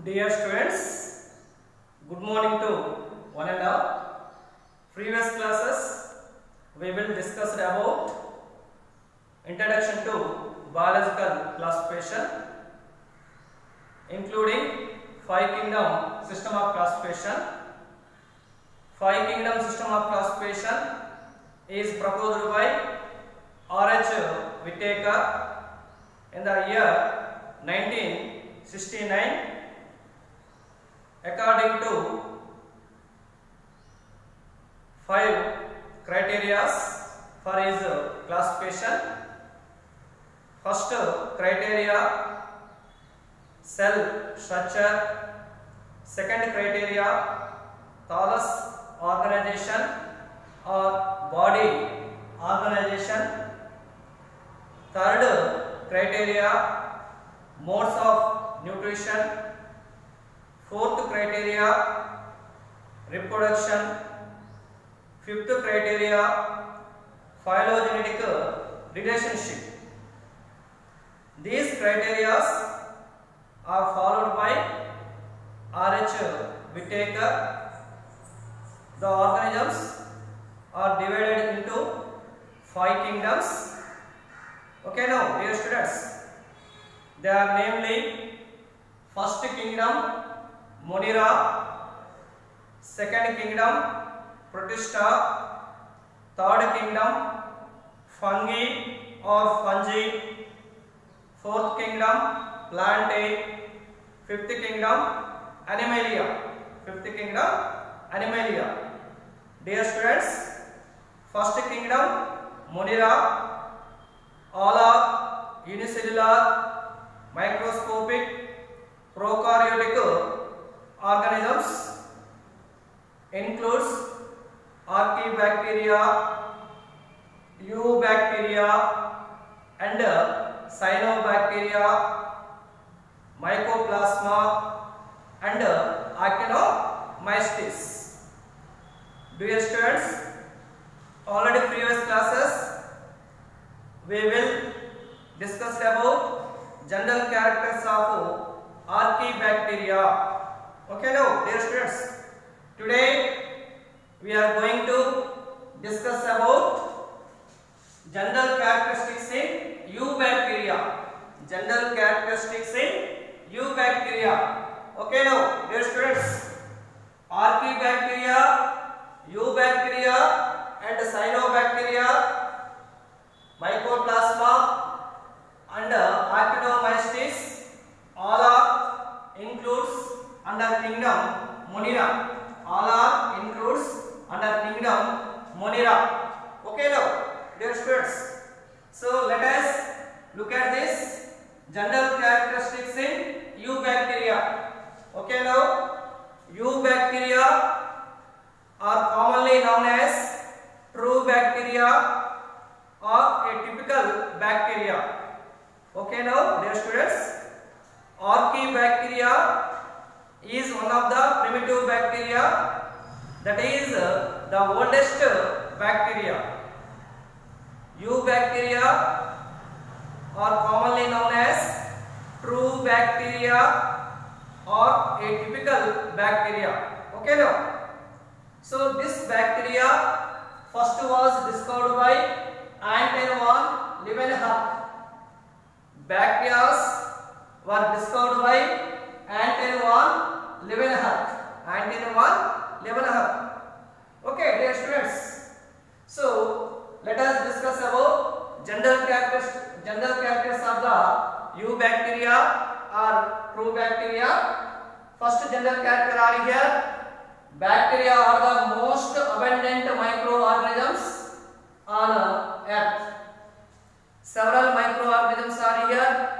Dear students, good morning to one and all. Previous classes we will discuss about introduction to biological classification, including five kingdom system of classification. Five kingdom system of classification is proposed by R.H. Whittaker in the year 1969. According to five criteria for his classification. First criteria, cell structure. Second criteria, thallus organization or body organization. Third criteria, modes of nutrition. Fourth criteria, reproduction. Fifth criteria, phylogenetic relationship. These criteria are followed by R.H. Whittaker. The organisms are divided into five kingdoms. Okay, now dear students, they are namely first kingdom Monera, second kingdom Protista, third kingdom Fungi or Fungi, fourth kingdom Plantae, fifth kingdom Animalia. Dear students, first kingdom Monera, all are unicellular, microscopic, prokaryotic organisms, includes Archaebacteria, Eubacteria and Cyanobacteria, Mycoplasma and Actinomycetes. Dear students, already previous classes we will discuss about general characters of Archaebacteria. Okay, now dear students, today we are going to discuss about general characteristics in Eubacteria. Okay, now dear students, Archaebacteria, Eubacteria and Cyanobacteria, Mycoplasma and Actinomycetes all are includes under kingdom Monera. Okay, now dear students, so let us look at this general characteristics in Eubacteria. Okay, now Eubacteria are commonly known as true bacteria or a typical bacteria. Okay, now dear students, Archaebacteria is one of the primitive bacteria, that is the oldest bacteria. Eubacteria are commonly known as true bacteria or a typical bacteria. Okay, now, so this bacteria first was discovered by Anton van Leeuwenhoek. Bacteria were discovered by Anton van Leeuwenhoek. Okay, dear students, so let us discuss about general characters of the Eubacteria or true bacteria. First general character are here. Bacteria are the most abundant microorganisms on earth. Several microorganisms are here,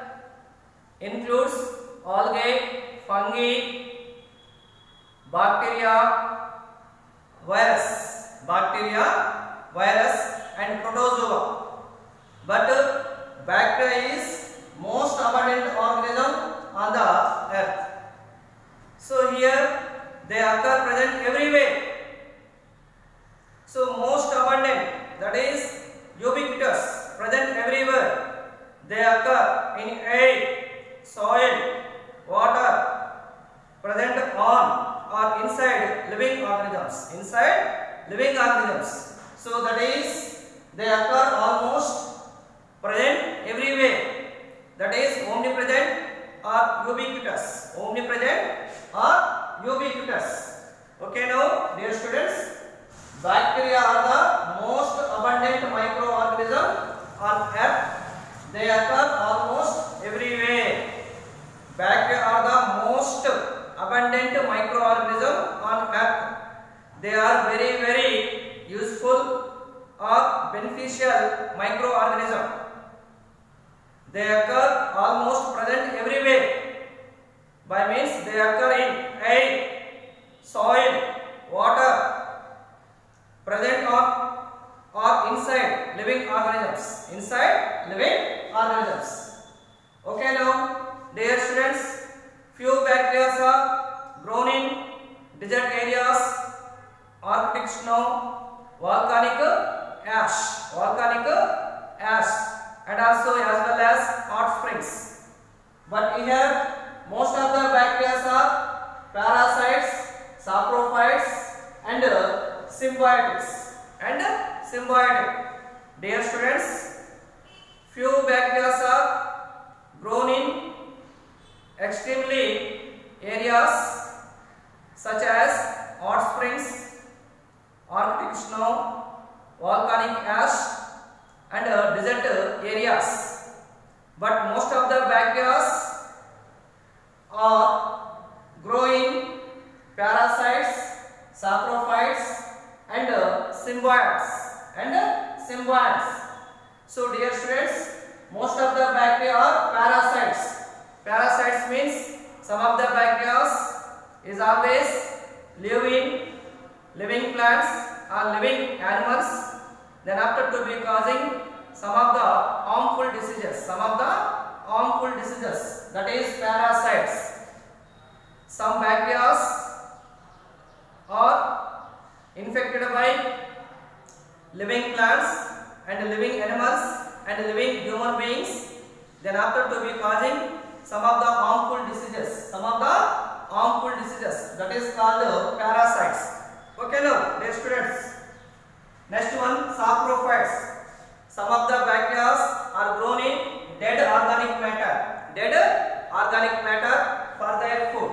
includes algae, fungi, bacteria, virus and protozoa. But bacteria is most abundant organism on the earth. So here they occur present everywhere. So most abundant, that is ubiquitous, present everywhere. They occur in air, soil, water, organisms, inside living organisms. So that is, they occur almost present everywhere. That is omnipresent or ubiquitous. Omnipresent or ubiquitous. Okay, now dear students, bacteria are the most abundant microorganism on earth. They occur almost everywhere. Bacteria are the most abundant microorganism on earth. They are very useful or beneficial microorganism. They occur almost present everywhere. By means they occur in air, soil, water, present or inside living organisms. Inside living organisms. Okay, now dear students, few bacteria are grown in desert areas, Arctic snow, volcanic ash, and also as well as hot springs. But here most of the bacteria are parasites, saprophytes, and symbiotics. Dear students, few bacteria are grown in extremely areas such as hot springs, Arctic snow, volcanic ash, and desert areas. But most of the bacteria are growing parasites, saprophytes, and symbiotes. So dear students, most of the bacteria are parasites. Parasites means some of the bacteria is always live in living plants or living animals. Then after to be causing some of the harmful diseases. That is parasites. Some bacteria are infected by living plants and living animals and living human beings. Then after to be causing some of the harmful diseases. That is called parasites. Okay, now dear students, next one, saprophytes. Some of the bacteria are grown in dead organic matter for their food.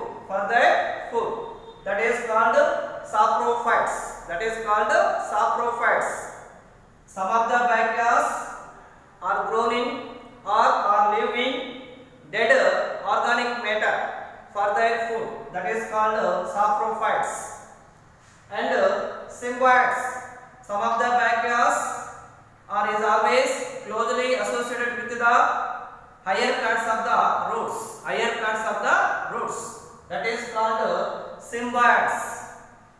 That is called saprophytes. Some of the bacteria are grown in or live in dead organic matter for their food. That is called saprophytes. And symbiotes. Some of the bacteria is always closely associated with the higher plants of the roots. That is called symbiotes.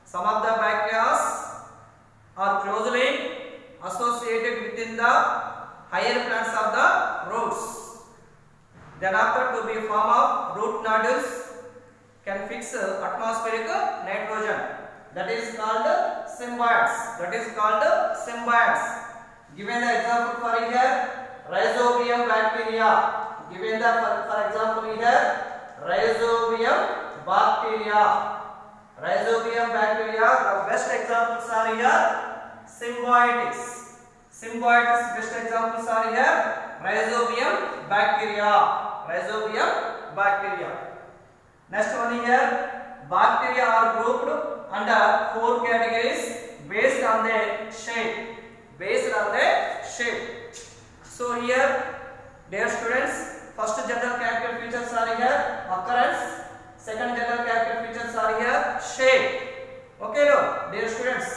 Some of the bacteria are closely associated within the higher plants of the roots. Then after to be form of root nodules can fix atmospheric nitrogen. That is called symbiotes. Given the example for here, Rhizobium bacteria. For example here, Rhizobium bacteria. The best examples are here symbiotics. Best examples are here Rhizobium bacteria. Next one here, bacteria are grouped under 4 categories based on their shape. So here, dear students, first general character features are here occurrence. Second general character features are here shape. Okay, now dear students,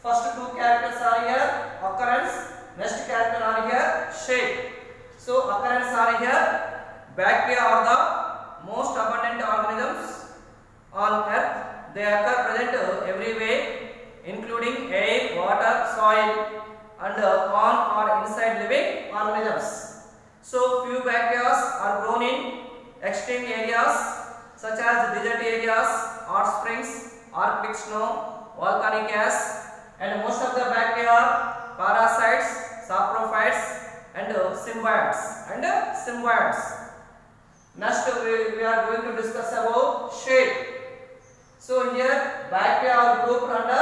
first 2 characters are here occurrence. Next character are here shape. So occurrence are here. Bacteria are the most abundant organisms on earth. They occur present everywhere, including air, water, soil, and on or inside living organisms. So few bacteria are grown in extreme areas such as desert areas, hot springs, Arctic snow, volcanic ash, and most of the bacteria are parasites, saprophytes, and symbiotes. Next we are going to discuss about shape. So here bacteria are grouped under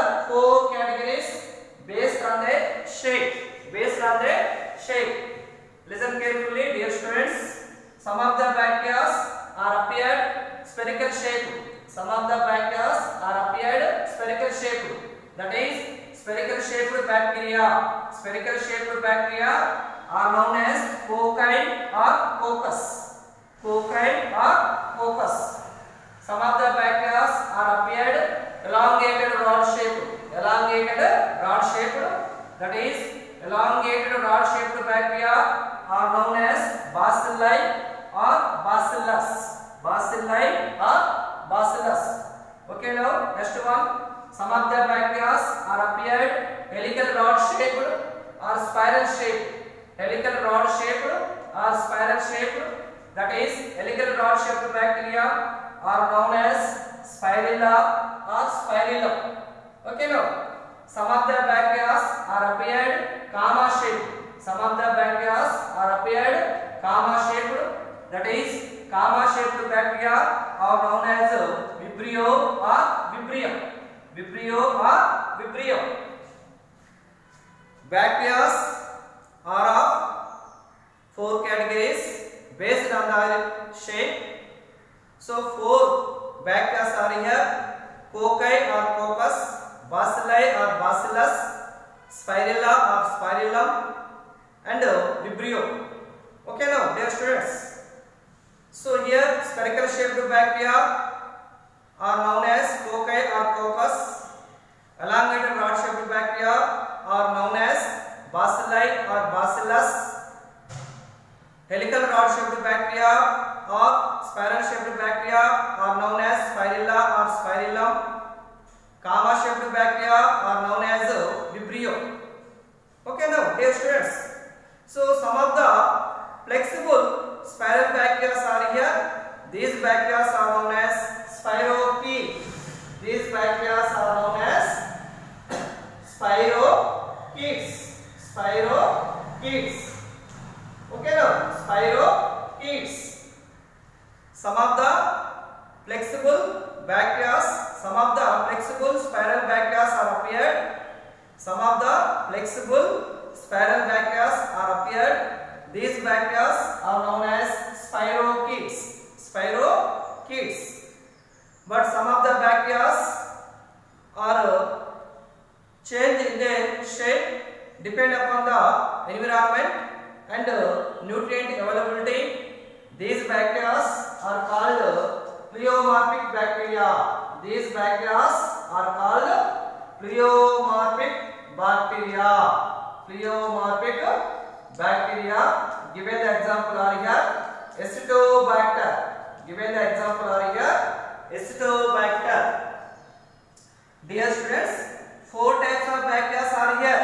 spherical shape. Some of the bacteria are appeared spherical shape. That is spherical shaped bacteria. Spherical shaped bacteria are known as cocci or coccus. Cocci or coccus. Some of the bacteria are appeared elongated rod shaped. Elongated rod shaped. That is elongated rod shaped bacteria are known as bacilli or bacillus. Bacilli or bacillus. Okay, now next one. Some of the bacteria are appeared helical rod shaped or spiral shaped. Helical rod shaped or spiral shaped. That is helical rod shaped bacteria are known as spirilla or spirillum. Okay, now some of the bacteria are appeared comma shaped. Some of the bacteria are appeared comma shaped. That is comma shaped bacteria are known as Vibrio or Vibrium. Vibrio or Vibrium. Bacteria are of 4 categories based on the shape. So 4 bacteria are here: cocci or coccus, bacilli or bacillus, spirilla or spirillum, and Vibrio. Okay, now dear students. So here spherical shaped bacteria are known as cocci or coccus. Elongated rod shaped bacteria are known as bacilli or bacillus. Helical rod shaped bacteria or spiral shaped bacteria are known as spirilla or spirillum. Comma shaped bacteria are known as Vibrio. Okay, now dear students. So some of the flexible spiral bacteria are here. These bacteria are known as spirochetes. These bacteria are known as spirochetes. Spirochetes. Okay, now spirochetes. Some of the flexible bacteria, some of the flexible spiral bacteria are appeared. Some of the flexible spiral bacteria are appeared. These bacteria are known as spirochetes. Spirochetes. But some of the bacteria are changed in their shape depend upon the environment and nutrient availability. These bacteria are called pleomorphic bacteria. These bacteria are called pleomorphic bacteria. Pleomorphic bacteria. Given the example are here Acetobacter. Given the example are here Acetobacter. Dear students, 4 types of bacteria are here,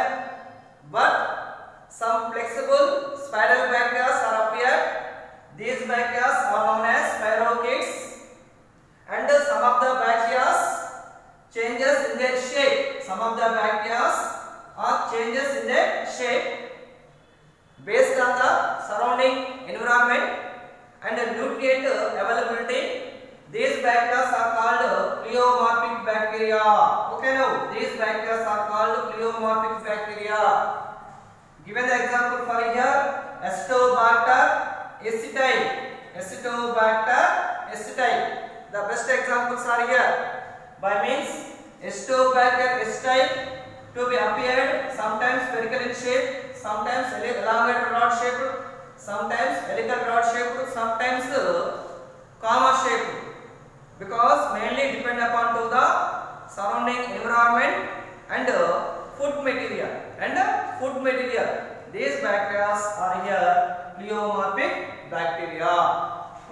but some flexible spiral bacteria are appeared. These bacteria are known as spirochetes, and some of the bacteria changes in their shape. Some of the bacteria are changes in their shape based on the surrounding environment and nutrient availability. These bacteria are called pleomorphic bacteria. Okay, now these bacteria are called pleomorphic bacteria. Given the example for here Acetobacter aceti. Acetobacter aceti. The best examples are here. By means Acetobacter aceti to be appeared sometimes spherical in shape, sometimes elongated rod shaped, sometimes helical rod shaped, sometimes comma shaped, because mainly depend upon to the surrounding environment and food material. These bacteria are here pleomorphic bacteria.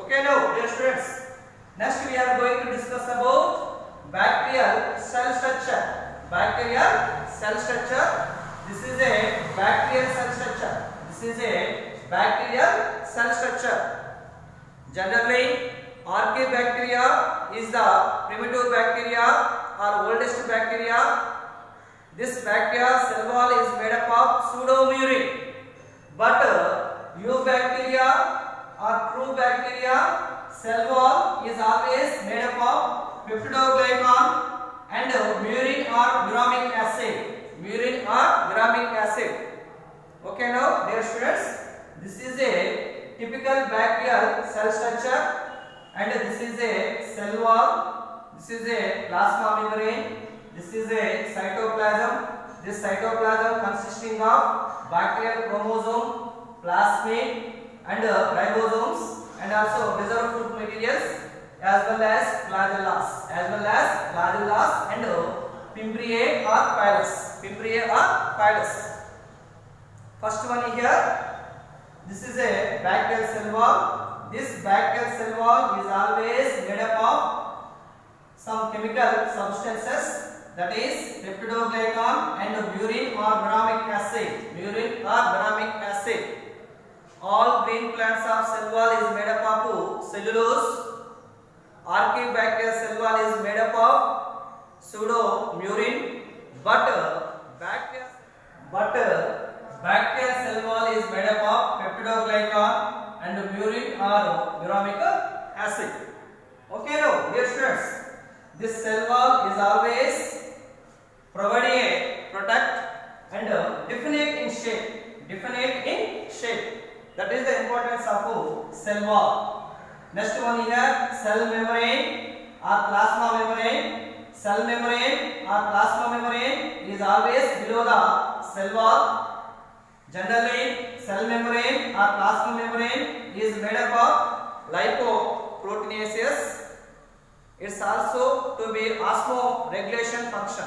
Okay, now dear students, next we are going to discuss about bacterial cell structure. Bacterial cell structure. This is a bacterial cell structure. This is a bacterial cell structure. Generally, Archaebacteria is the primitive bacteria or oldest bacteria. This bacteria cell wall is made up of pseudomurine. But Eubacteria or true bacteria cell wall is always made up of peptidoglycan and murin or uramic acid. Murin or uramic acid. Okay, now dear students, this is a typical bacterial cell structure and this is a cell wall. This is a plasma membrane. This is a cytoplasm. This cytoplasm consisting of bacterial chromosome, plasmid, and ribosomes, and also reserved food materials, as well as flagellas, and Fimbriae or pilus. First one here. This is a bacterial cell wall. This bacterial cell wall is always made up of some chemical substances, that is peptidoglycan and urine or glutamic acid. All green plants of cell wall is made up of cellulose. Archaebacterial cell wall is made up of pseudomurine, but bacterial cell wall is made up of peptidoglycan and urine or uramic acid. Okay, now dear students, this cell wall is always providing a protect and definite in shape. That is the importance of cell wall. Next one here, cell membrane or plasma membrane. Cell membrane or plasma membrane is always below the cell wall. Generally, cell membrane or plasma membrane is made up of lipoproteinases. It's also to be osmoregulation function.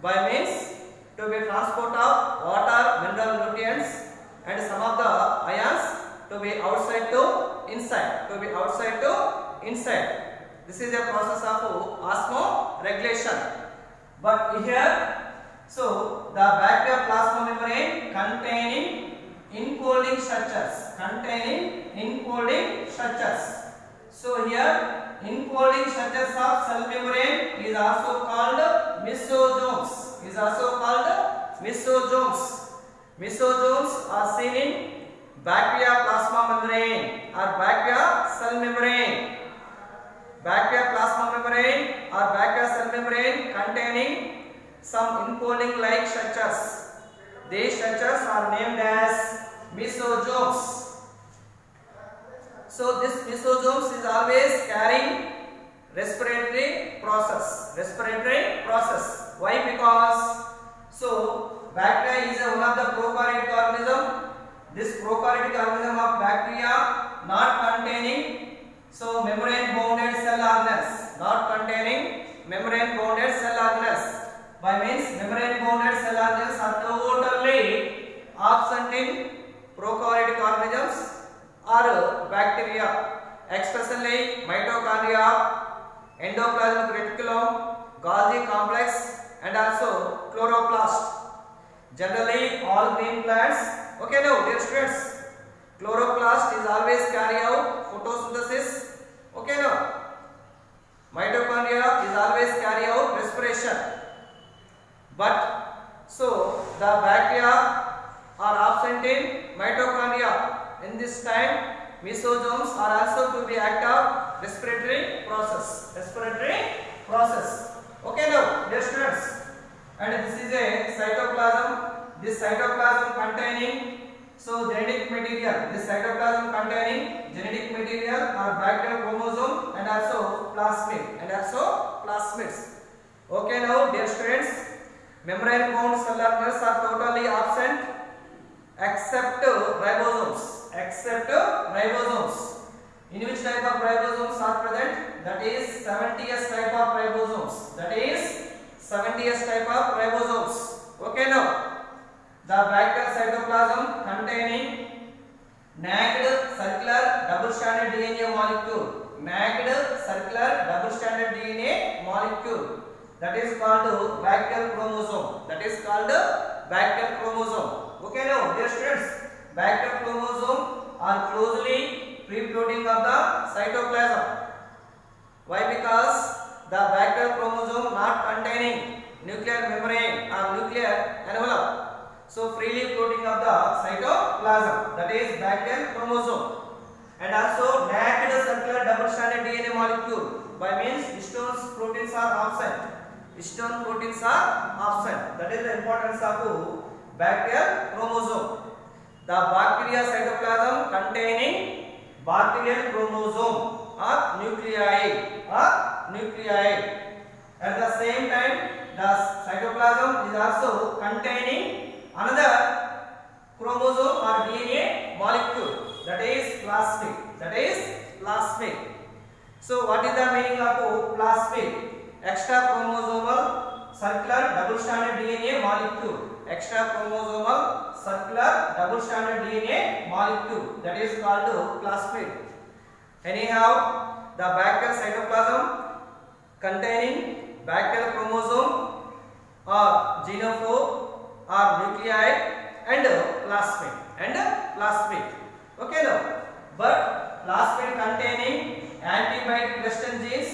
By means to be transport of water, mineral nutrients, and some of the ions to be outside to inside. This is a process of osmoregulation. But here, so the bacterial plasma membrane containing enfolding structures. So here, enfolding structures of cell membrane is also called mesosomes. Mesosomes are seen in bacteria plasma membrane or bacteria cell membrane. Bacteria plasma membrane or bacteria cell membrane containing some enfolding like structures. These structures are named as mesosomes. So this mesosomes is always carrying respiratory process. Why? Because so bacteria is one of the prokaryotic organism. This prokaryotic organism of bacteria not containing so membrane bounded cell organelles. By means membrane bounded cell organelles are totally absent in prokaryotic organisms or bacteria, especially mitochondria, endoplasmic reticulum, Golgi complex, and also chloroplast. Generally, all green plants. Okay, now dear students, chloroplast is always carry out photosynthesis. Okay, now mitochondria is always carry out respiration. But so the bacteria are absent in mitochondria. In this time, mesosomes are also to be active respiratory process. Okay, now dear students, and this is a cytoplasm. This cytoplasm containing so genetic material. This cytoplasm containing genetic material are bacterial chromosome and also plasmids. Okay, now dear students, membrane bound cell organelles are totally absent except ribosomes. In which type of ribosomes are present? That is 70S type of ribosomes. Okay, now the bacterial cytoplasm containing nagged circular double stranded DNA molecule. That is called bacterial chromosome. Okay, now dear students, bacterial chromosome are closely free-floating of the cytoplasm. Why? Because the bacterial chromosome not containing nuclear membrane or nuclear envelope, so freely floating of the cytoplasm. That is bacterial chromosome. And also nagged circular double-stranded DNA molecule. By means histone proteins are absent. That is the importance of bacterial chromosome. The bacteria cytoplasm containing bacterial chromosome or nuclei At the same time, the cytoplasm is also containing another chromosome or DNA molecule, that is plasmid. So what is the meaning of plasmid? Extra chromosomal circular double stranded DNA molecule. Extra chromosomal circular double stranded DNA molecule, that is called plasmid. Anyhow, the bacterial cytoplasm containing bacterial chromosome or genophore or nuclei and plasmid. Okay now, but plasmid containing antibiotic resistant genes,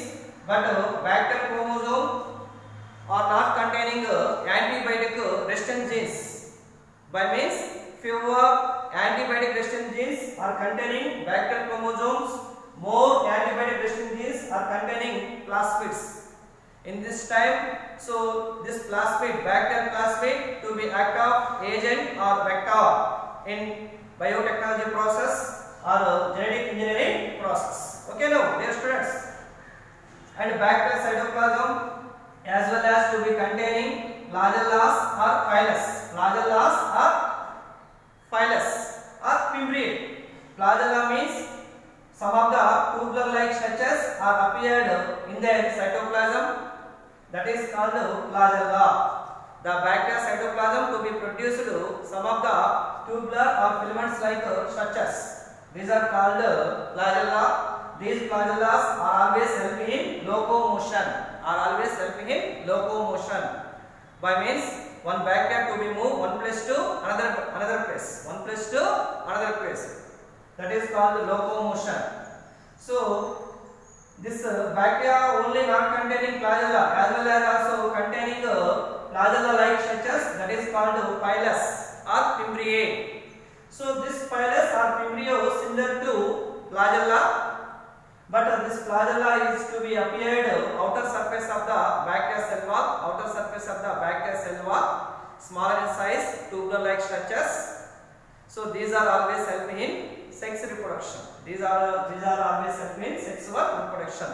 but bacterial chromosome are not containing antibiotic resistant genes. By means, fewer antibiotic resistant genes are containing bacterial chromosomes, more antibiotic resistant genes are containing plasmids. In this time, so this plasmid, bacterial plasmid, to be act of agent or vector in biotechnology process or genetic engineering process. Okay now, dear students. And bacterial cytoplasm as well as to be containing flagellus or fimbriate. Flagella means some of the tubular-like structures are appeared in their cytoplasm. That is called flagella. The bacterial cytoplasm to be produced some of the tubular or filament-like structures. These are called flagella. These flagellas are always helping in locomotion. By means, one bacteria to be moved one place to another place. That is called locomotion. So this bacteria only not containing flagella as well as also containing flagella-like structures, that is called pilus or fimbriae. So this pilus or fimbrio similar to flagella, but this flagella is to be appeared outer surface of the bacterial cell wall, smaller in size, tubular-like structures. So these are always helping in sex reproduction. These are always helping in sexual reproduction.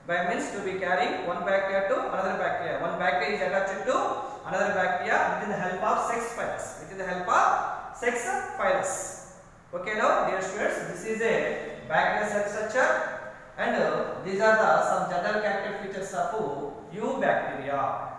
By means to be carrying one bacteria to another bacteria. One bacteria is attached to another bacteria with the help of sex phylus. Okay now, dear students, this is a bacterial cell structure, and these are the some general character features of eubacteria.